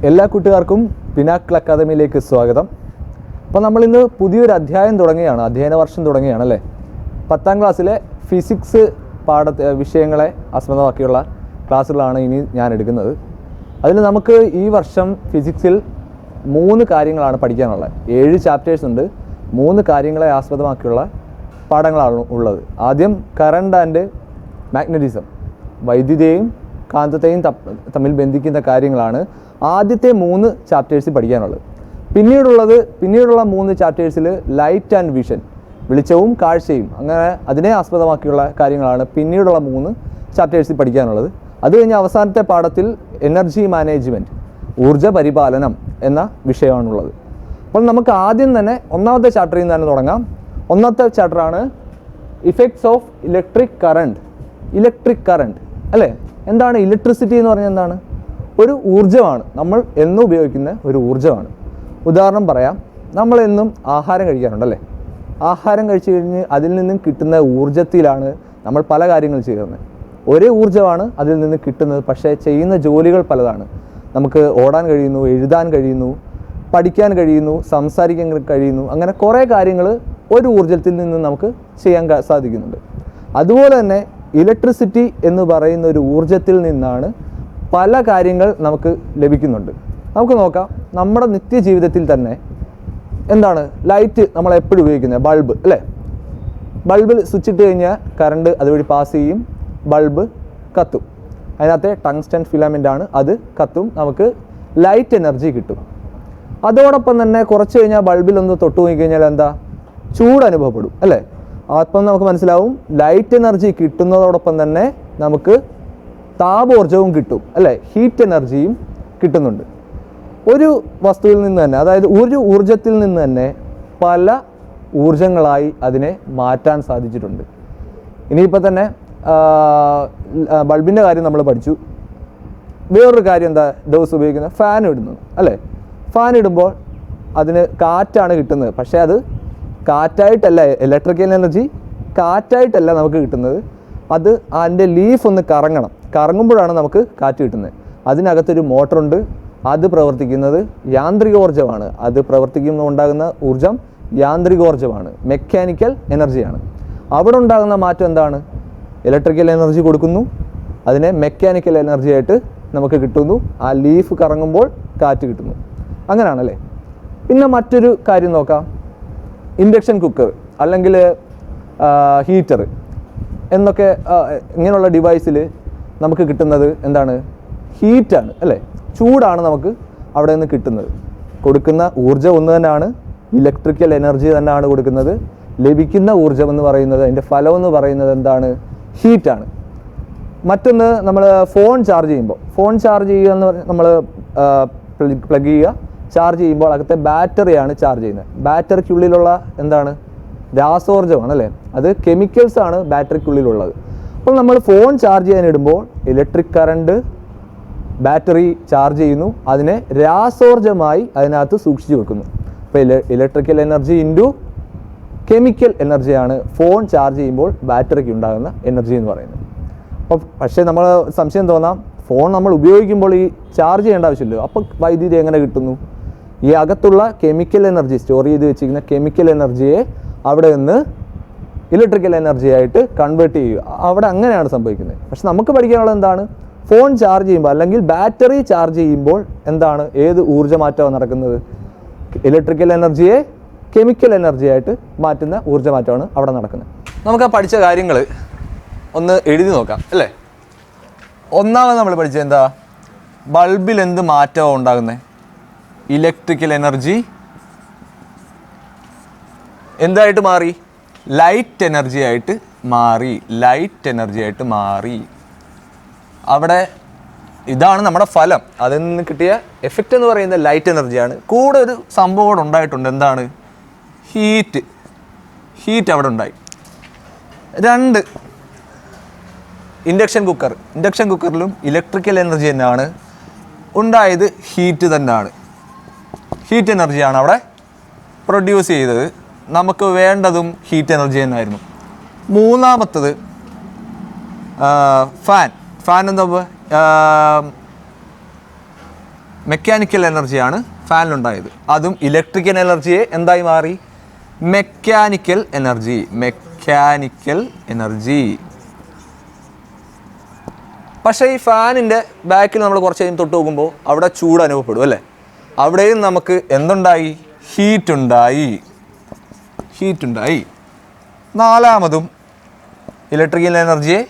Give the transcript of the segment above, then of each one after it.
എല്ലാ കൂട്ടുകാർക്കും പിനാക്കിൾ അക്കാദമിയിലേക്ക് സ്വാഗതം. അപ്പോൾ നമ്മളിന്ന് പുതിയൊരു അധ്യായം തുടങ്ങുകയാണ്, അധ്യയന വർഷം തുടങ്ങുകയാണ് അല്ലേ. 10ാം ക്ലാസ്സിലെ ഫിസിക്സ് വിഷയങ്ങളെ ആസ്പദമാക്കിയുള്ള ക്ലാസ്സുകളാണ് ഇനി ഞാൻ എടുക്കുന്നത്. അതിൽ നമുക്ക് ഈ വർഷം ഫിസിക്സിൽ 3 കാര്യങ്ങളാണ് പഠിക്കാനുള്ളത്. 7 ചാപ്റ്റേഴ്സ് ഉണ്ട്, 3 കാര്യങ്ങളെ ആസ്പദമാക്കിയുള്ള പാഠങ്ങളാണ് ഉള്ളത്. ആദ്യം കറണ്ട് ആൻഡ് മാഗ്നറ്റിസം, വൈദ്യുതിയെയും കാന്തത്തെയും തമ്മിൽ ബന്ധിക്കുന്ന കാര്യങ്ങളാണ് ആദ്യത്തെ 3 ചാപ്റ്റേഴ്സിൽ പഠിക്കാനുള്ളത്. പിന്നീടുള്ള 3 ചാപ്റ്റേഴ്സിൽ ലൈറ്റ് ആൻഡ് വിഷൻ, വെളിച്ചവും കാഴ്ചയും, അങ്ങനെ അതിനെ ആസ്പദമാക്കിയുള്ള കാര്യങ്ങളാണ് പിന്നീടുള്ള 3 ചാപ്റ്റേഴ്സിൽ പഠിക്കാനുള്ളത്. അത് കഴിഞ്ഞ് അവസാനത്തെ പാഠത്തിൽ എനർജി മാനേജ്മെൻറ്റ്, ഊർജ്ജ പരിപാലനം എന്ന വിഷയമാണുള്ളത്. അപ്പോൾ നമുക്ക് ആദ്യം തന്നെ ഒന്നാമത്തെ ചാപ്റ്ററിൽ നിന്ന് തന്നെ തുടങ്ങാം. ഒന്നാമത്തെ ചാപ്റ്ററാണ് ഇഫക്ട്സ് ഓഫ് ഇലക്ട്രിക് കറണ്ട് അല്ലേ. എന്താണ് ഇലക്ട്രിസിറ്റി എന്ന് പറഞ്ഞാൽ? എന്താണ്? ഒരു ഊർജ്ജമാണ്, നമ്മൾ എന്നും ഉപയോഗിക്കുന്ന ഒരു ഊർജ്ജമാണ്. ഉദാഹരണം പറയാം, നമ്മളെന്നും ആഹാരം കഴിക്കാറുണ്ടല്ലേ. ആഹാരം കഴിച്ചു കഴിഞ്ഞ് അതിൽ നിന്നും കിട്ടുന്ന ഊർജ്ജത്തിലാണ് നമ്മൾ പല കാര്യങ്ങൾ ചെയ്യുന്നത്. ഒരേ ഊർജ്ജമാണ് അതിൽ നിന്ന് കിട്ടുന്നത്, പക്ഷേ ചെയ്യുന്ന ജോലികൾ പലതാണ്. നമുക്ക് ഓടാൻ കഴിയുന്നു, എഴുതാൻ കഴിയുന്നു, പഠിക്കാൻ കഴിയുന്നു, സംസാരിക്കാൻ കഴിയുന്നു, അങ്ങനെ കുറേ കാര്യങ്ങൾ ഒരു ഊർജ്ജത്തിൽ നിന്ന് നമുക്ക് ചെയ്യാൻ സാധിക്കുന്നുണ്ട്. അതുപോലെ തന്നെ ഇലക്ട്രിസിറ്റി എന്ന് പറയുന്ന ഒരു ഊർജ്ജത്തിൽ നിന്നാണ് പല കാര്യങ്ങൾ നമുക്ക് ലഭിക്കുന്നുണ്ട്. നമുക്ക് നോക്കാം, നമ്മുടെ നിത്യജീവിതത്തിൽ തന്നെ എന്താണ് ലൈറ്റ് നമ്മൾ എപ്പോഴും ഉപയോഗിക്കുന്നത്? ബൾബ് അല്ലേ. ബൾബിൽ സ്വിച്ച് ഇട്ട് കഴിഞ്ഞാൽ കറണ്ട് അതുവഴി പാസ് ചെയ്യും, ബൾബ് കത്തും. അതിനകത്തെ ടങ്സ്റ്റൺ ഫിലമെൻ്റ് ആണ്, അത് കത്തും, നമുക്ക് ലൈറ്റ് എനർജി കിട്ടും. അതോടൊപ്പം തന്നെ കുറച്ച് കഴിഞ്ഞാൽ ബൾബിലൊന്ന് തൊട്ട് നോക്കിക്കഴിഞ്ഞാൽ എന്താ? ചൂട് അനുഭവപ്പെടും അല്ലേ. അപ്പം നമുക്ക് മനസ്സിലാവും ലൈറ്റ് എനർജി കിട്ടുന്നതോടൊപ്പം തന്നെ നമുക്ക് താപോർജ്ജവും കിട്ടും അല്ലേ, ഹീറ്റ് എനർജിയും കിട്ടുന്നുണ്ട്. ഒരു വസ്തുവിൽ നിന്ന് തന്നെ, അതായത് ഒരു ഊർജ്ജത്തിൽ നിന്ന് തന്നെ പല ഊർജ്ജങ്ങളായി അതിനെ മാറ്റാൻ സാധിച്ചിട്ടുണ്ട്. ഇനിയിപ്പോൾ തന്നെ ബൾബിൻ്റെ കാര്യം നമ്മൾ പഠിച്ചു. വേറൊരു കാര്യം എന്താ ദിവസം ഉപയോഗിക്കുന്നത്? ഫാൻ ഇടുന്നു അല്ലേ. ഫാൻ ഇടുമ്പോൾ അതിന് കാറ്റാണ് കിട്ടുന്നത്, പക്ഷേ അത് കാറ്റായിട്ടല്ല, ഇലക്ട്രിക്കൽ എനർജി കാറ്റായിട്ടല്ല നമുക്ക് കിട്ടുന്നത്. അത് അതിൻ്റെ ലീഫ് ഒന്ന് കറങ്ങുമ്പോഴാണ് നമുക്ക് കാറ്റ് കിട്ടുന്നത്. അതിനകത്തൊരു മോട്ടറുണ്ട്, അത് പ്രവർത്തിക്കുന്നത് യാന്ത്രികോർജ്ജമാണ്. അത് പ്രവർത്തിക്കുമ്പോൾ ഉണ്ടാകുന്ന ഊർജ്ജം യാന്ത്രികോർജ്ജമാണ്, മെക്കാനിക്കൽ എനർജിയാണ്. അവിടെ ഉണ്ടാകുന്ന മാറ്റം എന്താണ്? ഇലക്ട്രിക്കൽ എനർജി കൊടുക്കുന്നു, അതിനെ മെക്കാനിക്കൽ എനർജി ആയിട്ട് നമുക്ക് കിട്ടുന്നു. ആ ലീഫ് കറങ്ങുമ്പോൾ കാറ്റ് കിട്ടുന്നു. അങ്ങനെയാണല്ലേ. പിന്നെ മറ്റൊരു കാര്യം നോക്കാം, ഇൻഡക്ഷൻ കുക്കർ അല്ലെങ്കിൽ ഹീറ്റർ എന്നൊക്കെ ഇങ്ങനെയുള്ള ഡിവൈസിൽ നമുക്ക് കിട്ടുന്നത് എന്താണ്? ഹീറ്റാണ് അല്ലേ, ചൂടാണ് നമുക്ക് അവിടെ നിന്ന് കിട്ടുന്നത്. കൊടുക്കുന്ന ഊർജ്ജം ഒന്ന് തന്നെയാണ്, ഇലക്ട്രിക്കൽ എനർജി തന്നെയാണ് കൊടുക്കുന്നത്. ലഭിക്കുന്ന ഊർജ്ജം എന്ന് പറയുന്നത്, അതിൻ്റെ ഫലം എന്ന് പറയുന്നത് എന്താണ്? ഹീറ്റാണ്. മറ്റൊന്ന്, നമ്മൾ ഫോൺ ചാർജ് ചെയ്യുക എന്ന് പറഞ്ഞാൽ നമ്മൾ പ്ലഗ് ചെയ്യുക, ചാർജ് ചെയ്യുമ്പോൾ അകത്തെ ബാറ്ററിയാണ് ചാർജ് ചെയ്യുന്നത്. ബാറ്ററിക്കുള്ളിലുള്ള എന്താണ്? രാസോർജ്ജമാണ് അല്ലേ. അത് കെമിക്കൽസ് ആണ് ബാറ്ററിക്കുള്ളിലുള്ളത്. അപ്പോൾ നമ്മൾ ഫോൺ ചാർജ് ചെയ്യാനിടുമ്പോൾ ഇലക്ട്രിക് കറണ്ട് ബാറ്ററി ചാർജ് ചെയ്യുന്നു, അതിനെ രാസോർജ്ജമായി അതിനകത്ത് സൂക്ഷിച്ചു വെക്കുന്നു. അപ്പോൾ ഇലക്ട്രിക്കൽ എനർജി ഇൻറ്റു കെമിക്കൽ എനർജിയാണ് ഫോൺ ചാർജ് ചെയ്യുമ്പോൾ ബാറ്ററിക്ക് ഉണ്ടാകുന്ന എനർജി എന്ന് പറയുന്നത്. അപ്പോൾ പക്ഷേ നമ്മൾ സംശയം തോന്നാം, ഫോൺ നമ്മൾ ഉപയോഗിക്കുമ്പോൾ ഈ ചാർജ് ചെയ്യേണ്ട ആവശ്യമില്ലല്ലോ, അപ്പോൾ വൈദ്യുതി എങ്ങനെ കിട്ടുന്നു? ഈ അകത്തുള്ള കെമിക്കൽ എനർജി, സ്റ്റോർ ചെയ്ത് വെച്ചിരിക്കുന്ന കെമിക്കൽ എനർജിയെ അവിടെ നിന്ന് ഇലക്ട്രിക്കൽ എനർജി ആയിട്ട് കൺവേർട്ട് ചെയ്യുക. അവിടെ അങ്ങനെയാണ് സംഭവിക്കുന്നത്. പക്ഷെ നമുക്ക് പഠിക്കാനുള്ളത് എന്താണ്? ഫോൺ ചാർജ് ചെയ്യുമ്പോൾ അല്ലെങ്കിൽ ബാറ്ററി ചാർജ് ചെയ്യുമ്പോൾ എന്താണ്, ഏത് ഊർജ്ജമാറ്റമാണ് നടക്കുന്നത്? ഇലക്ട്രിക്കൽ എനർജിയെ കെമിക്കൽ എനർജി ആയിട്ട് മാറ്റുന്ന ഊർജ്ജമാറ്റമാണ് അവിടെ നടക്കുന്നത്. നമുക്ക് ആ പഠിച്ച കാര്യങ്ങൾ ഒന്ന് എഴുതി നോക്കാം അല്ലേ. ഒന്നാമത് നമ്മൾ പഠിച്ചത് എന്താ? ബൾബിൽ എന്ത് മാറ്റമാണ് ഉണ്ടാകുന്നത്? ഇലക്ട്രിക്കൽ എനർജി എന്തായിട്ട് മാറി? ലൈറ്റ് എനർജി ആയിട്ട് മാറി. അവിടെ ഇതാണ് നമ്മുടെ ഫലം. അതിൽ നിന്ന് കിട്ടിയ എഫക്റ്റ് എന്ന് പറയുന്നത് ലൈറ്റ് എനർജിയാണ്. കൂടെ ഒരു സംഭവം കൂടെ ഉണ്ടായിട്ടുണ്ട്. എന്താണ്? ഹീറ്റ് അവിടെ ഉണ്ടായി. 2, ഇൻഡക്ഷൻ കുക്കറിലും ഇലക്ട്രിക്കൽ എനർജി തന്നെയാണ് ഉണ്ടായത്, ഹീറ്റ് തന്നെയാണ്. ഹീറ്റ് എനർജിയാണ് അവിടെ പ്രൊഡ്യൂസ് ചെയ്തത്. നമുക്ക് വേണ്ടതും ഹീറ്റ് എനർജി തന്നെയായിരുന്നു. മൂന്നാമത്തത് ഫാൻ എന്താ? മെക്കാനിക്കൽ എനർജിയാണ് ഫാനിലുണ്ടായത്. അതും ഇലക്ട്രിക്കൽ എനർജിയെ എന്തായി മാറി? Mechanical energy. പക്ഷേ ഈ ഫാനിൻ്റെ ബാക്കിൽ നമ്മൾ കുറച്ച് കഴിഞ്ഞ് തൊട്ട് നോക്കുമ്പോൾ അവിടെ ചൂട് അനുഭവപ്പെടും അല്ലേ? അവിടെയും നമുക്ക് എന്തുണ്ടായി? ഹീറ്റ് ഉണ്ടായി. നാലാമതും ഇലക്ട്രിക്കൽ എനർജിയെ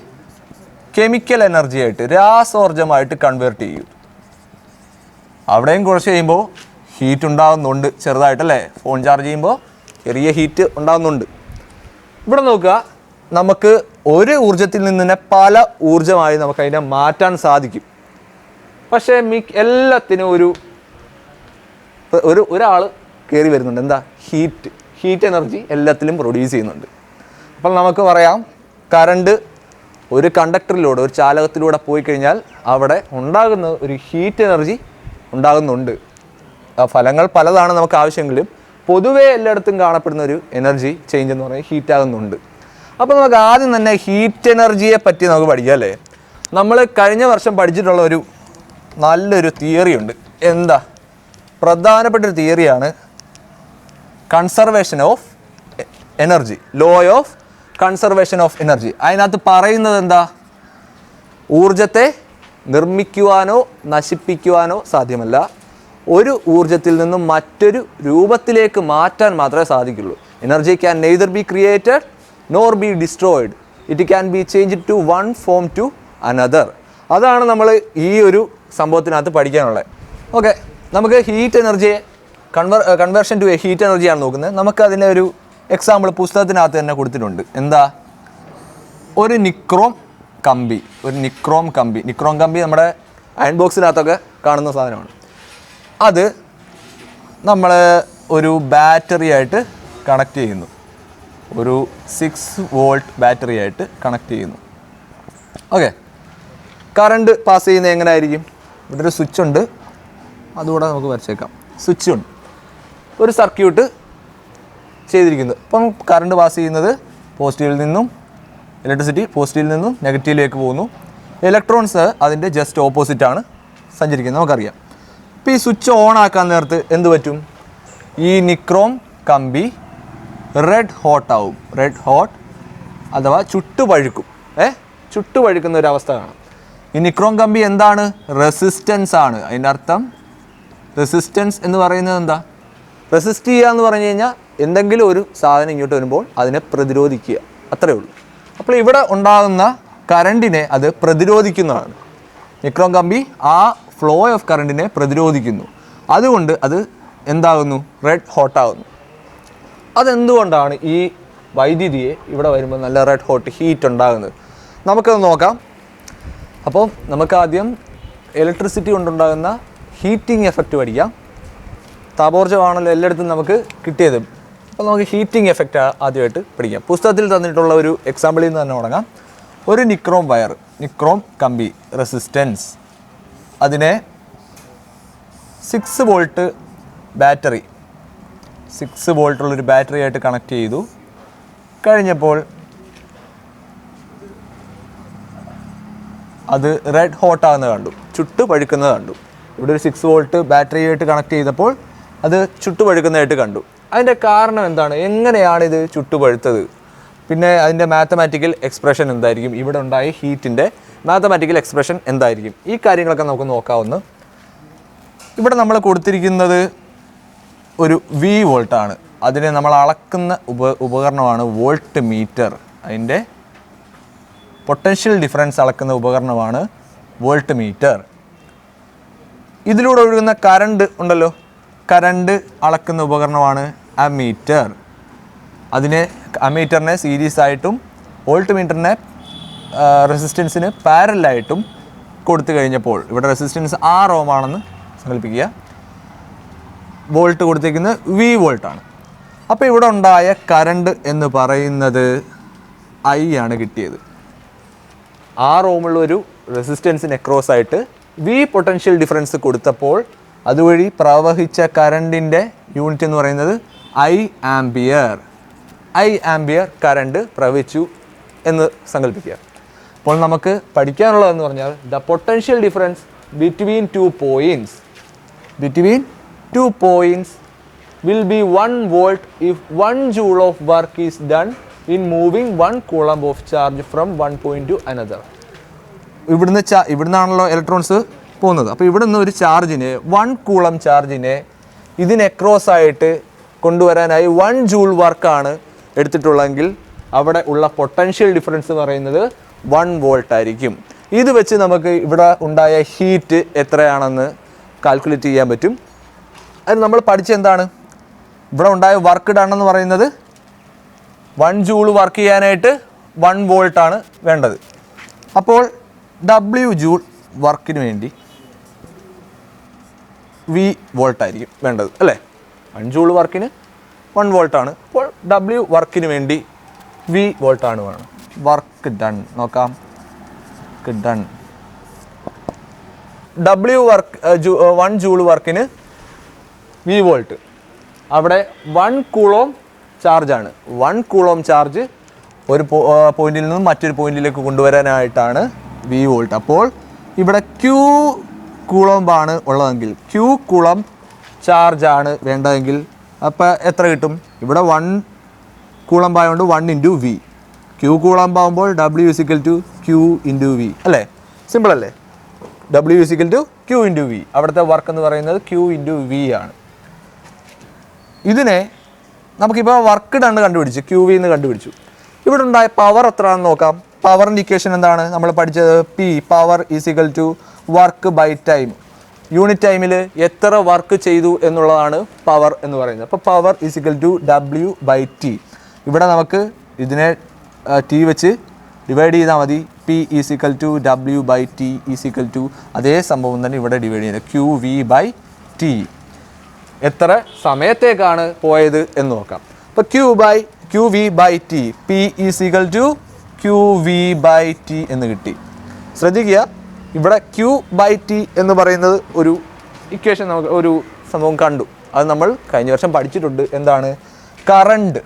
കെമിക്കൽ എനർജിയായിട്ട്, രാസോർജമായിട്ട് കൺവേർട്ട് ചെയ്യും. അവിടെയും കുറച്ച് കഴിയുമ്പോൾ ഹീറ്റ് ഉണ്ടാകുന്നുണ്ട് ചെറുതായിട്ടല്ലേ? ഫോൺ ചാർജ് ചെയ്യുമ്പോൾ ചെറിയ ഹീറ്റ് ഉണ്ടാകുന്നുണ്ട്. ഇവിടെ നോക്കുക, നമുക്ക് ഒരു ഊർജ്ജത്തിൽ നിന്ന് തന്നെ പല ഊർജ്ജമായി നമുക്ക് അതിനെ മാറ്റാൻ സാധിക്കും. പക്ഷേ എല്ലാത്തിനും ഒരാൾ കയറി വരുന്നുണ്ട്. എന്താ? ഹീറ്റ് എനർജി എല്ലാത്തിലും പ്രൊഡ്യൂസ് ചെയ്യുന്നുണ്ട്. അപ്പോൾ നമുക്ക് പറയാം, കറണ്ട് ഒരു കണ്ടക്ടറിലൂടെ, ഒരു ചാലകത്തിലൂടെ പോയി കഴിഞ്ഞാൽ അവിടെ ഉണ്ടാകുന്ന ഒരു ഹീറ്റ് എനർജി ഉണ്ടാകുന്നുണ്ട്. ഫലങ്ങൾ പലതാണ് നമുക്ക് ആവശ്യമെങ്കിലും പൊതുവേ എല്ലായിടത്തും കാണപ്പെടുന്ന ഒരു എനർജി ചേഞ്ച് എന്ന് പറയുന്നത് ഹീറ്റ് ആകുന്നുണ്ട്. അപ്പോൾ നമുക്ക് ആദ്യം തന്നെ ഹീറ്റ് എനർജിയെ പറ്റി നമുക്ക് പഠിക്കാം അല്ലേ? നമ്മൾ കഴിഞ്ഞ വർഷം പഠിച്ചിട്ടുള്ള നല്ലൊരു തിയറി ഉണ്ട്. എന്താ? പ്രധാനപ്പെട്ടൊരു തിയറിയാണ് conservation of energy, law of conservation of energy. അതിനകത്ത് പറയുന്നത് എന്താ? ഊർജത്തെ നിർമ്മിക്കുവാനോ നശിപ്പിക്കുവാനോ സാധ്യമല്ല. ഒരു ഊർജത്തിൽ നിന്നും മറ്റൊരു രൂപത്തിലേക്ക് മാറ്റാൻ മാത്രമേ സാധിക്കുള്ളൂ. Energy can neither be created nor be destroyed. It can be changed to one form to another. അതാണ് നമ്മൾ ഈ ഒരു സംഭവത്തിനകത്ത് പഠിക്കാനുള്ളത്. ഓക്കെ, നമുക്ക് ഹീറ്റ് എനർജിയെ കൺവേർഷൻ ടു എ ഹീറ്റ് എനർജിയാണ് നോക്കുന്നത്. നമുക്ക് അതിൻ്റെ ഒരു എക്സാമ്പിൾ പുസ്തകത്തിനകത്ത് തന്നെ കൊടുത്തിട്ടുണ്ട്. എന്താ? ഒരു നിക്രോം കമ്പി. നിക്രോം കമ്പി നമ്മുടെ അയൺ ബോക്സിനകത്തൊക്കെ കാണുന്ന സാധനമാണ്. അത് നമ്മൾ ഒരു ബാറ്ററി ആയിട്ട് കണക്ട് ചെയ്യുന്നു. ഒരു 6 വോൾട്ട് ബാറ്ററി ആയിട്ട് കണക്ട് ചെയ്യുന്നു. ഓക്കെ, കറണ്ട് പാസ് ചെയ്യുന്നത് എങ്ങനെ ആയിരിക്കും? ഇവിടെ ഒരു സ്വിച്ച് ഉണ്ട്, അതുകൂടെ നമുക്ക് വരച്ചേക്കാം. സ്വിച്ച് ഉണ്ട്, ഒരു സർക്യൂട്ട് ചെയ്തിരിക്കുന്നു. അപ്പം കറണ്ട് പാസ് ചെയ്യുന്നത് ഇലക്ട്രിസിറ്റി പോസിറ്റീവിൽ നിന്നും നെഗറ്റീവിലേക്ക് പോകുന്നു. ഇലക്ട്രോൺസ് അതിൻ്റെ ജസ്റ്റ് ഓപ്പോസിറ്റാണ് സഞ്ചരിക്കുന്നത്, നമുക്കറിയാം. ഇപ്പോൾ ഈ സ്വിച്ച് ഓൺ ആക്കാൻ നേരത്ത് എന്ത് പറ്റും? ഈ നിക്രോം കമ്പി റെഡ് ഹോട്ട് ആവും. റെഡ് ഹോട്ട് അഥവാ ചുട്ടുപഴുക്കുന്ന ഒരു അവസ്ഥ കാണാം. ഈ നിക്രോം കമ്പി എന്താണ്? റെസിസ്റ്റൻസ് ആണ്. അതിൻ്റെ അർത്ഥം റെസിസ്റ്റൻസ് എന്ന് പറയുന്നത് എന്താ? റെസിസ്റ്റ് ചെയ്യുക എന്ന് പറഞ്ഞു കഴിഞ്ഞാൽ എന്തെങ്കിലും ഒരു സാധനം ഇങ്ങോട്ട് വരുമ്പോൾ അതിനെ പ്രതിരോധിക്കുക, അത്രയേ ഉള്ളൂ. അപ്പോൾ ഇവിടെ ഉണ്ടാകുന്ന കറണ്ടിനെ അത് പ്രതിരോധിക്കുന്നതാണ്. നിക്രോം കമ്പി ആ ഫ്ലോ ഓഫ് കറണ്ടിനെ പ്രതിരോധിക്കുന്നു. അതുകൊണ്ട് അത് എന്താകുന്നു? റെഡ് ഹോട്ട് ആകുന്നു. അതെന്തുകൊണ്ടാണ് ഈ വൈദ്യുതിയെ ഇവിടെ വരുമ്പോൾ നല്ല റെഡ് ഹോട്ട് ഹീറ്റ് ഉണ്ടാകുന്നത്? നമുക്കത് നോക്കാം. അപ്പോൾ നമുക്ക് ആദ്യം ഇലക്ട്രിസിറ്റി കൊണ്ടുണ്ടാകുന്ന ഹീറ്റിംഗ് എഫക്റ്റ് പഠിക്കാം. താപോർജ്ജമാണല്ലോ എല്ലായിടത്തും നമുക്ക് കിട്ടിയത്. അപ്പോൾ നമുക്ക് ഹീറ്റിംഗ് എഫക്റ്റ് ആദ്യമായിട്ട് പഠിക്കാം. പുസ്തകത്തിൽ തന്നിട്ടുള്ള ഒരു എക്സാമ്പിളിൽ നിന്ന് തന്നെ തുടങ്ങാം. ഒരു നിക്രോം കമ്പി റെസിസ്റ്റൻസ്, അതിനെ 6 വോൾട്ട് ബാറ്ററി, 6 വോൾട്ടുള്ളൊരു ബാറ്ററി ആയിട്ട് കണക്ട് ചെയ്തു. കഴിഞ്ഞപ്പോൾ അത് റെഡ് ഹോട്ട് ആകുന്നത് കണ്ടു, ചുട്ടുപഴുക്കുന്നത് കണ്ടു. ഇവിടെ ഒരു 6 വോൾട്ട് ബാറ്ററി ആയിട്ട് കണക്ട് ചെയ്തപ്പോൾ അത് ചുട്ടുപഴുക്കുന്നതായിട്ട് കണ്ടു. അതിൻ്റെ കാരണം എന്താണ്? എങ്ങനെയാണ് ഇത് ചുട്ടുപഴുത്തത്? പിന്നെ അതിൻ്റെ മാത്തമാറ്റിക്കൽ എക്സ്പ്രഷൻ എന്തായിരിക്കും? ഇവിടെ ഉണ്ടായ ഹീറ്റിൻ്റെ മാത്തമാറ്റിക്കൽ എക്സ്പ്രഷൻ എന്തായിരിക്കും? ഈ കാര്യങ്ങളൊക്കെ നമുക്ക് നോക്കാവുന്ന. ഇവിടെ നമ്മൾ കൊടുത്തിരിക്കുന്നത് ഒരു V വോൾട്ടാണ്. അതിനെ നമ്മൾ അളക്കുന്ന ഉപകരണമാണ് വോൾട്ട് മീറ്റർ. അതിൻ്റെ പൊട്ടൻഷ്യൽ ഡിഫറൻസ് അളക്കുന്ന ഉപകരണമാണ് വോൾട്ട് മീറ്റർ. ഇതിലൂടെ ഒഴുകുന്ന കറണ്ട് ഉണ്ടല്ലോ, കറണ്ട് അളക്കുന്ന ഉപകരണമാണ് അമ്മീറ്റർ. അമ്മീറ്ററിനെ സീരീസ് ആയിട്ടും വോൾട്ട് മീറ്ററിനെ റെസിസ്റ്റൻസിന് പാരലായിട്ടും കൊടുത്തു കഴിഞ്ഞപ്പോൾ, ഇവിടെ റെസിസ്റ്റൻസ് 6 ഓം ആണെന്ന് സങ്കല്പിക്കുക, വോൾട്ട് കൊടുത്തിരിക്കുന്നത് V വോൾട്ടാണ്. അപ്പോൾ ഇവിടെ ഉണ്ടായ കറണ്ട് എന്ന് പറയുന്നത് I ആണ് കിട്ടിയത്. 6 ഓമുള്ള ഒരു റെസിസ്റ്റൻസിന് അക്രോസ് ആയിട്ട് V പൊട്ടൻഷ്യൽ ഡിഫറൻസ് കൊടുത്തപ്പോൾ അതുവഴി പ്രവഹിച്ച കറണ്ടിൻ്റെ യൂണിറ്റ് എന്ന് പറയുന്നത് I ആംപിയർ കറണ്ട് പ്രവഹിച്ചു എന്ന് സങ്കല്പിക്കുക. അപ്പോൾ നമുക്ക് പഠിക്കാനുള്ളതെന്ന് പറഞ്ഞാൽ the potential difference between 2 points between 2 points will be 1 volt if 1 joule of work is done in moving 1 coulomb of charge from one point to another. ഇവിടുന്നാണല്ലോ ഇലക്ട്രോൺസ് പോകുന്നത്. അപ്പോൾ ഇവിടുന്ന് ഒരു ചാർജിനെ 1 കൂളം ചാർജിനെ ഇതിന് അക്രോസ് ആയിട്ട് കൊണ്ടുവരാനായി 1 ജൂൾ വർക്കാണ് എടുത്തിട്ടുള്ളതെങ്കിൽ അവിടെ ഉള്ള പൊട്ടൻഷ്യൽ ഡിഫറൻസ് എന്ന് പറയുന്നത് 1 വോൾട്ട് ആയിരിക്കും. ഇത് വെച്ച് നമുക്ക് ഇവിടെ ഉണ്ടായ ഹീറ്റ് എത്രയാണെന്ന് കാൽക്കുലേറ്റ് ചെയ്യാൻ പറ്റും. അത് നമ്മൾ പഠിച്ചെന്താണ്, ഇവിടെ ഉണ്ടായ വർക്ക് ഡൺ എന്ന് പറയുന്നത് 1 ജൂൾ വർക്ക് ചെയ്യാനായിട്ട് 1 വോൾട്ടാണ് വേണ്ടത്. അപ്പോൾ W ജൂൾ വർക്കിന് വേണ്ടി V വോൾട്ടായിരിക്കും വേണ്ടത് അല്ലേ. 1 ജൂൾ വർക്കിന് 1 വോൾട്ടാണ്. അപ്പോൾ W വർക്കിന് വേണ്ടി V വോൾട്ടാണ് വേണം. വർക്ക് ഡൺ നോക്കാം. ഡൺ W വർക്ക് 1 ജൂൾ വർക്കിന് V വോൾട്ട്. അവിടെ 1 കൂളോം ചാർജാണ്. 1 കൂളോം ചാർജ് ഒരു പോയിന്റിൽ നിന്നും മറ്റൊരു പോയിന്റിലേക്ക് കൊണ്ടുവരാനായിട്ടാണ് V വോൾട്ട്. അപ്പോൾ ഇവിടെ Q കൂളംബാണ് ഉള്ളതെങ്കിൽ Q കൂളം ചാർജാണ് വേണ്ടതെങ്കിൽ അപ്പോൾ എത്ര കിട്ടും? ഇവിടെ 1 കൂളംബായതുകൊണ്ട് 1 ഇൻറ്റു V. Q കൂളംബാകുമ്പോൾ W equal to Q into V അല്ലേ. സിമ്പിൾ അല്ലേ. W equal to Q into V. അവിടുത്തെ വർക്ക് എന്ന് പറയുന്നത് Q ഇൻറ്റു V ആണ്. ഇതിനെ നമുക്കിപ്പോൾ വർക്ക് ഡൺ കണ്ടുപിടിച്ചു, QV എന്ന് കണ്ടുപിടിച്ചു. ഇവിടെ ഉണ്ടായ പവർ എത്രയാണെന്ന് നോക്കാം. പവറിൻ്റെ ഇക്വേഷൻ എന്താണ് നമ്മൾ പഠിച്ചത്? P power equal to work by time. Unit ടൈമിൽ എത്ര വർക്ക് ചെയ്തു എന്നുള്ളതാണ് പവർ എന്ന് പറയുന്നത്. അപ്പോൾ power equal to W by T. ഇവിടെ നമുക്ക് ഇതിനെ T വെച്ച് ഡിവൈഡ് ചെയ്താൽ മതി. P is equal to W by T equal to അതേ സംഭവം തന്നെ ഇവിടെ ഡിവൈഡ് ചെയ്യുന്നത് QV ബൈ T. എത്ര സമയത്തേക്കാണ് പോയത് എന്ന് നോക്കാം. അപ്പോൾ QV by T P is equal to QV by T എന്ന് കിട്ടി. ശ്രദ്ധിക്കുക, ഇവിടെ Q ബൈ T എന്ന് പറയുന്നത് ഒരു ഇക്വേഷൻ നമുക്ക് ഒരു സംഭവം കണ്ടു. അത് നമ്മൾ കഴിഞ്ഞ വർഷം പഠിച്ചിട്ടുണ്ട്. എന്താണ്? Current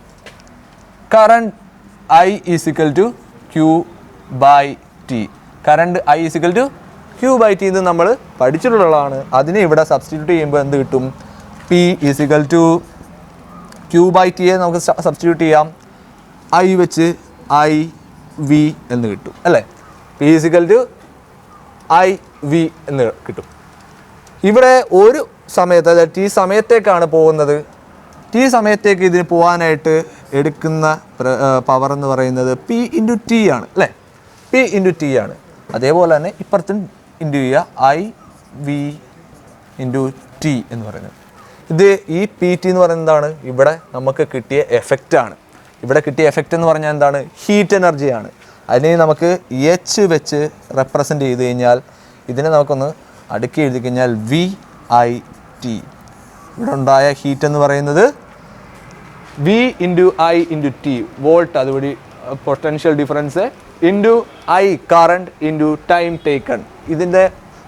I equal to Q by T. Current I equal to Q by T എന്ന് നമ്മൾ പഠിച്ചിട്ടുള്ളതാണ്. അതിനെ ഇവിടെ സബ്സ്റ്റിറ്റ്യൂട്ട് ചെയ്യുമ്പോൾ എന്ത് കിട്ടും? P is equal to Q by Tയെ നമുക്ക് സബ്സ്റ്റിറ്റ്യൂട്ട് ചെയ്യാം. I വെച്ച് IV എന്ന് കിട്ടും അല്ലേ. P ഈസിക്കൽ ടു IV എന്ന് കിട്ടും. ഇവിടെ ഒരു സമയത്ത്, അതായത് T സമയത്തേക്കാണ് പോകുന്നത്. T സമയത്തേക്ക് ഇതിന് പോകാനായിട്ട് എടുക്കുന്ന പവർ എന്ന് പറയുന്നത് P ഇൻറ്റു T ആണ് അല്ലേ. P ഇൻറ്റു T ആണ്. അതേപോലെ തന്നെ ഇപ്പുറത്തും ഇൻറ്റു ചെയ്യുക IV ഇൻറ്റു T എന്ന് പറയുന്നത്. ഇത് ഈ PT എന്ന് പറയുന്നത് എന്താണ്? ഇവിടെ നമുക്ക് കിട്ടിയ എഫക്റ്റാണ്. ഇവിടെ കിട്ടിയ എഫക്റ്റ് എന്ന് പറഞ്ഞാൽ എന്താണ്? ഹീറ്റ് എനർജിയാണ്. അതിനെ നമുക്ക് H വെച്ച് റെപ്രസെൻ്റ് ചെയ്ത് കഴിഞ്ഞാൽ ഇതിനെ നമുക്കൊന്ന് അടുക്കി എഴുതി കഴിഞ്ഞാൽ VIT. ഇവിടെ ഉണ്ടായ ഹീറ്റ് എന്ന് പറയുന്നത് V into I into T volt, അതുവഴി potential difference into I current into time taken. ഇതിൻ്റെ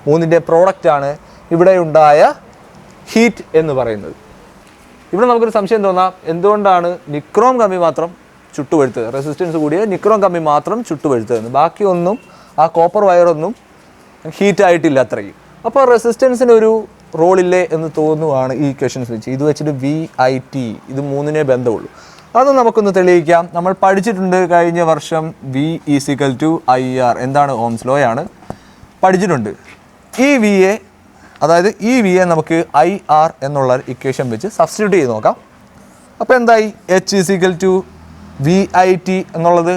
മൂന്നിൻ്റെ പ്രോഡക്റ്റാണ് ഇവിടെ ഉണ്ടായ ഹീറ്റ് എന്ന് പറയുന്നത്. ഇവിടെ നമുക്കൊരു സംശയം തോന്നാം, എന്തുകൊണ്ടാണ് നിക്രോം കമ്പി മാത്രം ചുട്ടുപഴുത്തത്, റെസിസ്റ്റൻസ് കൂടിയ നിക്രോം കമ്പി മാത്രം ചുട്ടുപഴുത്തതെന്ന്. ബാക്കിയൊന്നും ആ കോപ്പർ വയറൊന്നും ഹീറ്റായിട്ടില്ല അത്രയും. അപ്പോൾ റെസിസ്റ്റൻസിനൊരു റോളില്ലേ എന്ന് തോന്നുവാണ് ഈ ഇക്വേഷൻസ് വെച്ച്. ഇത് വെച്ചിട്ട് VIT ഇത് മൂന്നിനെ ബന്ധമുള്ളൂ. അത് നമുക്കൊന്ന് തെളിയിക്കാം. നമ്മൾ പഠിച്ചിട്ടുണ്ട് കഴിഞ്ഞ വർഷം V ഈസിക്കൽ ടു IR. എന്താണ്? ഓംസ് ലോ ആണ് പഠിച്ചിട്ടുണ്ട്. ഈ VA, അതായത് ഈ VA നമുക്ക് IR എന്നുള്ള ഇക്വേഷൻ വെച്ച് സബ്സ്റ്റിറ്റ്യൂട്ട് ചെയ്ത് നോക്കാം. അപ്പോൾ എന്തായി? H ഈസിക്കൽ ടു VIT എന്നുള്ളത്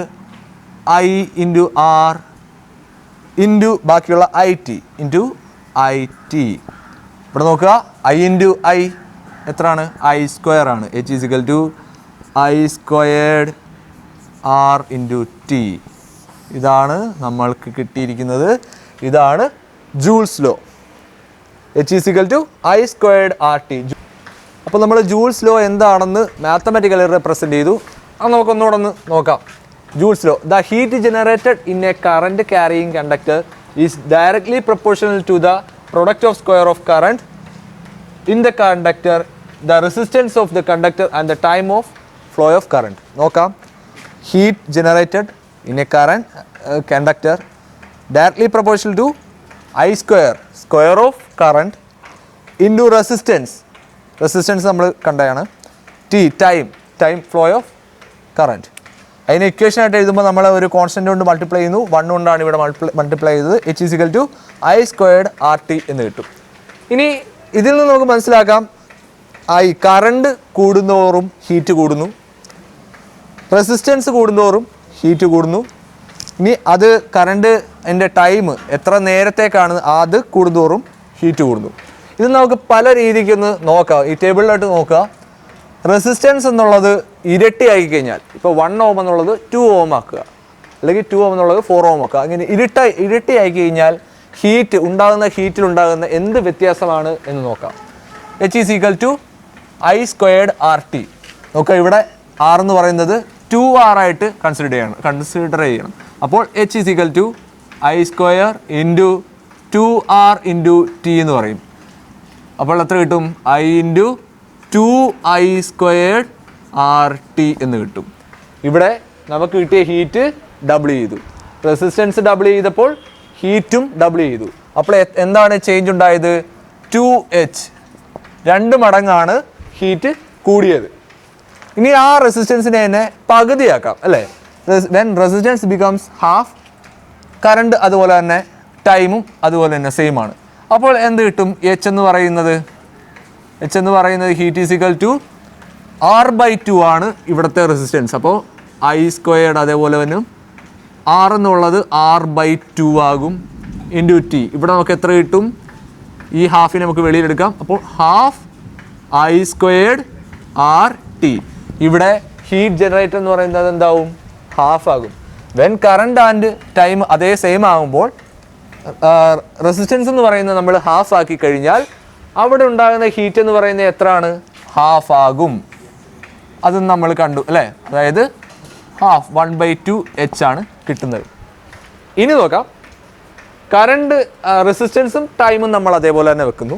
I ഇൻറ്റു R ഇൻറ്റു ബാക്കിയുള്ള IT ഇൻറ്റു IT. ഇവിടെ നോക്കുക, I ഇൻറ്റു I എത്രയാണ്? I സ്ക്വയർ ആണ്. H is equal to I squared R into T. ഇതാണ് നമ്മൾക്ക് കിട്ടിയിരിക്കുന്നത്. ഇതാണ് Joule's law. H is equal to I squared RT. അപ്പോൾ നമ്മൾ ജൂൾസ് ലോ എന്താണെന്ന് മാത്തമാറ്റിക്കലി റെപ്രസെൻ്റ് ചെയ്തു. അത് നമുക്കൊന്നുകൂടെ ഒന്ന് നോക്കാം. Joule's law: the heat generated in a current carrying conductor is directly proportional to the product of square of current in the conductor, the resistance of the conductor and the time of flow of current. നോക്കാം. Heat generated in a current conductor directly proportional to I square, square of current into resistance നമ്മൾ കണ്ടതാണ്, T time flow of current. അതിന് equation ആയിട്ട് എഴുതുമ്പോൾ നമ്മൾ ഒരു constant കൊണ്ട് multiply ചെയ്യുന്നു, 1 കൊണ്ടാണ് ഇവിടെ മൾട്ടിപ്ലൈ ചെയ്തത്. H=I² RT എന്ന് കിട്ടും. ഇനി ഇതിൽ നിന്ന് നമുക്ക് മനസ്സിലാക്കാം, കറണ്ട് കൂടുന്തോറും ഹീറ്റ് കൂടുന്നു, റെസിസ്റ്റൻസ് കൂടുന്തോറും ഹീറ്റ് കൂടുന്നു. ഇനി അത് കറണ്ട് എൻ്റെ ടൈം എത്ര നേരത്തേക്കാണ് അത് കൂടുന്തോറും ഹീറ്റ് കൂടുന്നു. ഇത് നമുക്ക് പല രീതിക്കൊന്ന് നോക്കാം. ഈ ടേബിളിലായിട്ട് നോക്കുക. റെസിസ്റ്റൻസ് എന്നുള്ളത് ഇരട്ടിയാക്കി കഴിഞ്ഞാൽ, ഇപ്പോൾ 1 ഓം എന്നുള്ളത് 2 ഓം ആക്കുക, അല്ലെങ്കിൽ 2 ഓം എന്നുള്ളത് 4 ഓം ആക്കുക. അങ്ങനെ ഇരട്ടിയാക്കി കഴിഞ്ഞാൽ ഹീറ്റിലുണ്ടാകുന്ന എന്ത് വ്യത്യാസമാണ് എന്ന് നോക്കാം. H=I² RT. നോക്കുക, ഇവിടെ R എന്ന് പറയുന്നത് 2R ആയിട്ട് കൺസിഡർ ചെയ്യണം. അപ്പോൾ H=I² × 2R × T എന്ന് പറയും. അപ്പോൾ എത്ര കിട്ടും? I × 2I² RT എന്ന് കിട്ടും. ഇവിടെ നമുക്ക് കിട്ടിയ ഹീറ്റ് ഡബിൾ ചെയ്തു, റെസിസ്റ്റൻസ് ഡബിൾ ചെയ്തപ്പോൾ ഹീറ്റും ഡബിൾ ചെയ്തു. അപ്പോൾ എന്താണ് ചേഞ്ച് ഉണ്ടായത്? 2H, 2 മടങ്ങാണ് ഹീറ്റ് കൂടിയത്. ഇനി ആ റെസിസ്റ്റൻസിനെ തന്നെ പകുതിയാക്കാം അല്ലേ? When resistance becomes half, current അതുപോലെ തന്നെ ടൈമും അതുപോലെ തന്നെ സെയിം ആണ്. അപ്പോൾ എന്ത് കിട്ടും? H എന്ന് പറയുന്നത് ഹീറ്റ് R/2 ആണ് ഇവിടുത്തെ റെസിസ്റ്റൻസ്. അപ്പോൾ I² അതേപോലെ തന്നെ R എന്നുള്ളത് R/2 ആകും ഇൻറ്റു T. ഇവിടെ നമുക്ക് എത്ര കിട്ടും? ഈ ഹാഫിനെ നമുക്ക് വെളിയിലെടുക്കാം. അപ്പോൾ ½ I² RT. ഇവിടെ ഹീറ്റ് ജനറേറ്റർ എന്ന് പറയുന്നത് എന്താവും? ഹാഫ് ആകും. വെൻ കറണ്ട് ആൻഡ് ടൈം അതേ സെയിം ആകുമ്പോൾ റെസിസ്റ്റൻസ് എന്ന് പറയുന്നത് നമ്മൾ ഹാഫ് ആക്കി കഴിഞ്ഞാൽ അവിടെ ഉണ്ടാകുന്ന ഹീറ്റ് എന്ന് പറയുന്നത് എത്രയാണ്? ഹാഫ് ആകും. അത് നമ്മൾ കണ്ടു അല്ലേ? അതായത് ഹാഫ് 1/2H ആണ് കിട്ടുന്നത്. ഇനി നോക്കാം, കറണ്ട് റെസിസ്റ്റൻസും ടൈമും നമ്മൾ അതേപോലെ തന്നെ വെക്കുന്നു.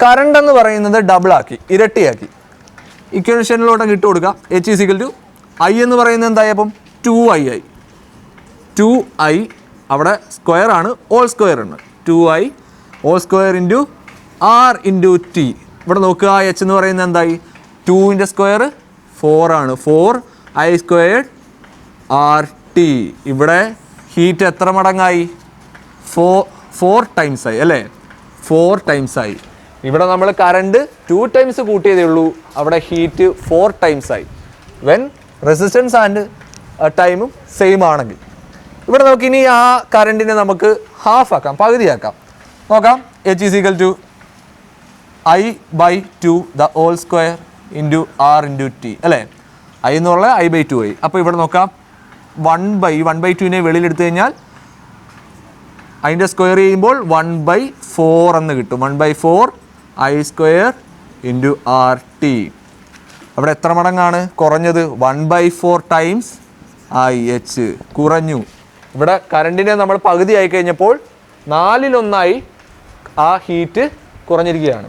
കറണ്ട് എന്ന് പറയുന്നത് ഡബിളാക്കി, ഇരട്ടിയാക്കി. ഇക്വേഷനിലോട്ട് ഇട്ട് കൊടുക്കാം. H=I എന്ന് പറയുന്നത് എന്തായി? അപ്പം 2I ആയി. 2I അവിടെ സ്ക്വയർ ആണ്, ഓൾ സ്ക്വയർ ആണ്. 2I all square × R × T. ഇവിടെ നോക്കുക, H എന്ന് പറയുന്നത് എന്തായി? 2ൻ്റെ സ്ക്വയർ 4 ആണ്. 4I² RT. ഇവിടെ ഹീറ്റ് എത്ര മടങ്ങായി? 4 ടൈംസ് ആയി അല്ലേ? 4 ടൈംസ് ആയി. ഇവിടെ നമ്മൾ കറണ്ട് 2 ടൈംസ് കൂട്ടിയതേ ഉള്ളൂ, അവിടെ ഹീറ്റ് 4 ടൈംസ് ആയി. വെൻ റെസിസ്റ്റൻസ് ആൻഡ് ടൈമും സെയിം ആണെങ്കിൽ. ഇവിടെ നമുക്കിനി ആ കറണ്ടിനെ നമുക്ക് ഹാഫ് ആക്കാം, പകുതിയാക്കാം. നോക്കാം. H=I/2 the whole square × R × T അല്ലേ? I എന്നുള്ള I/2 ആയി. അപ്പോൾ ഇവിടെ നോക്കാം, 1/2നെ വെളിയിലെടുത്തു കഴിഞ്ഞാൽ അതിൻ്റെ സ്ക്വയർ ചെയ്യുമ്പോൾ 1/4 എന്ന് കിട്ടും. 1/4 I² × RT. അവിടെ എത്ര മടങ്ങാണ് കുറഞ്ഞത്? 1/4 ടൈംസ് IH കുറഞ്ഞു. ഇവിടെ കറണ്ടിനെ നമ്മൾ പകുതി ആയി കഴിഞ്ഞപ്പോൾ 4/1 ആ ഹീറ്റ് കുറഞ്ഞിരിക്കുകയാണ്.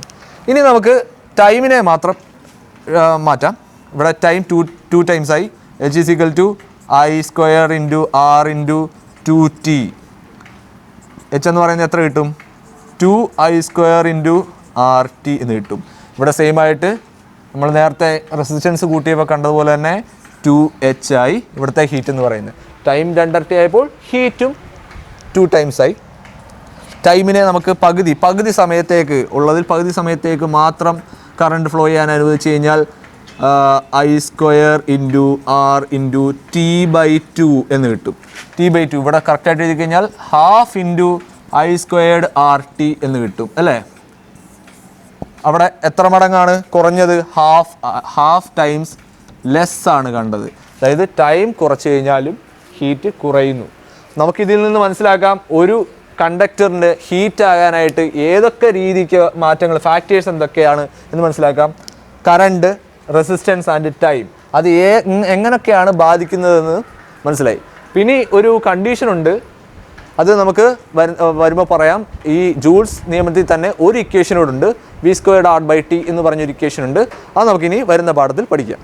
ഇനി നമുക്ക് ടൈമിനെ മാത്രം മാറ്റാം. ഇവിടെ ടൈം 2 ടൈംസ് ആയി. H=I² × R × 2T. H എന്ന് പറയുന്നത് എത്ര കിട്ടും? 2I² × RT എന്ന് കിട്ടും. ഇവിടെ സെയിം ആയിട്ട് നമ്മൾ നേരത്തെ റെസിസ്റ്റൻസ് കൂട്ടിയപ്പോൾ കണ്ടതുപോലെ തന്നെ 2H ആയി ഇവിടുത്തെ ഹീറ്റ് എന്ന് പറയുന്നത്. ടൈം 2 ഇരട്ടി ആയപ്പോൾ ഹീറ്റും 2 ടൈംസ് ആയി. ടൈമിനെ നമുക്ക് പകുതി സമയത്തേക്ക് ഉള്ളതിൽ പകുതി സമയത്തേക്ക് മാത്രം കറണ്ട് ഫ്ലോ ചെയ്യാൻ അനുവദിച്ച് കഴിഞ്ഞാൽ I² × R × T/2 എന്ന് കിട്ടും. T/2 ഇവിടെ കറക്റ്റായിട്ട് എഴുതി കഴിഞ്ഞാൽ ½ I² RT എന്ന് കിട്ടും അല്ലേ? അവിടെ എത്ര മടങ്ങാണ് കുറഞ്ഞത്? ഹാഫ് ടൈംസ് ലെസ് ആണ് കണ്ടത്. അതായത് ടൈം കുറച്ച് കഴിഞ്ഞാലും ഹീറ്റ് കുറയുന്നു. നമുക്കിതിൽ നിന്ന് മനസ്സിലാക്കാം, ഒരു കണ്ടക്ടറിൻ്റെ ഹീറ്റ് ആകാനായിട്ട് ഏതൊക്കെ രീതിക്ക് മാറ്റങ്ങൾ, ഫാക്ടേഴ്സ് എന്തൊക്കെയാണ് എന്ന് മനസ്സിലാക്കാം. കറണ്ട്, റെസിസ്റ്റൻസ് ആൻഡ് ടൈം അത് എങ്ങനെയൊക്കെയാണ് ബാധിക്കുന്നതെന്ന് മനസ്സിലായി. പിന്നെ ഒരു കണ്ടീഷനുണ്ട്, അത് നമുക്ക് വരുമ്പോൾ പറയാം. ഈ ജൂൾസ് നിയമത്തിൽ തന്നെ ഒരു ഇക്വേഷനോടുണ്ട്, V² R/T എന്ന് പറഞ്ഞൊരു ഇക്വേഷൻ ഉണ്ട്. അത് നമുക്കിനി വരുന്ന പാഠത്തിൽ പഠിക്കാം.